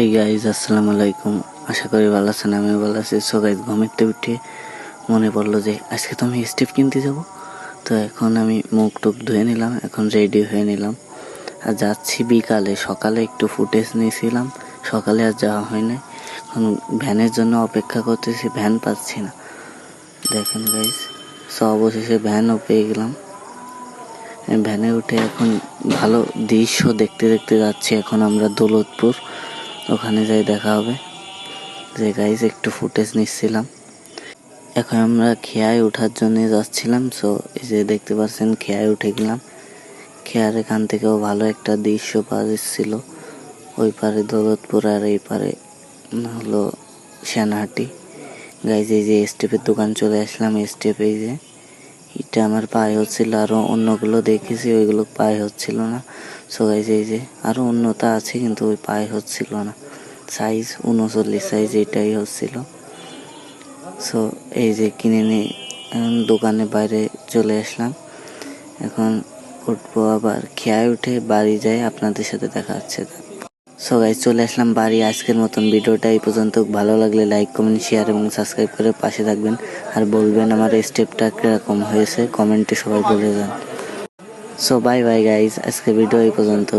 এই গাইজ আসসালামু আলাইকুম। আশা করি ভালো আছেন, আমিও ভালো আছি। সো গাইজ ঘুমিতে উঠে মনে পড়লো যে আজকে তো আমি স্টেপ কিনতে যাব। তো এখন আমি মুখ টুক ধুয়ে নিলাম, এখন রেডি হয়ে নিলাম আর যাচ্ছি বিকালে। সকালে একটু ফুটেজ নিয়েছিলাম, সকালে আর যাওয়া হয় নাই। এখন ভ্যানের জন্য অপেক্ষা করতেছি, ভ্যান পাচ্ছি না। দেখেন গাইজ, সো অবশেষে ভ্যানও পেয়ে গেলাম। ভ্যানে উঠে এখন ভালো দৃশ্য দেখতে দেখতে যাচ্ছি। এখন আমরা দৌলতপুর, ওখানে যাই দেখা হবে। যে গাইজ একটু ফুটেজ নিচ্ছিলাম। এখন আমরা খেয়ায় ওঠার জন্য যাচ্ছিলাম। সো এই যে দেখতে পাচ্ছেন খেয়ায় উঠে গেলাম। খেয়ার এখান থেকেও ভালো একটা দৃশ্য পাওয়া যাচ্ছিল। ওই পারে দৌলতপুর আর এই পারে হলো সেনাহাটি। গাইজ এই যে স্টেপের দোকান চলে আসলাম। স্টেপ এই যে এটা আমার পায়ে হচ্ছিল, আরও অন্যগুলো দেখেছি ওইগুলো পায়ে হচ্ছিল না। সো গাইজ এই যে আরও অন্যতা আছে কিন্তু ওই পায়ে হচ্ছিল না। সাইজ 39 সাইজ এটাই হচ্ছিল। সো এই যে কিনে নিয়ে দোকানের বাইরে চলে আসলাম। এখন উঠবো, আবার খেয়ায় উঠে বাড়ি যাই, আপনাদের সাথে দেখা হচ্ছে। সো গাইজ চলে আসলাম বাড়ি। আজকের মতন ভিডিওটা এই পর্যন্ত। ভালো লাগলে লাইক, কমেন্ট, শেয়ার এবং সাবস্ক্রাইব করে পাশে থাকবেন। আর বলবেন আমার এই স্টেপটা কীরকম হয়েছে, কমেন্টে সবাই বলে দেন। সো বাই বাই গাইজ, আজকে ভিডিও এই পর্যন্ত।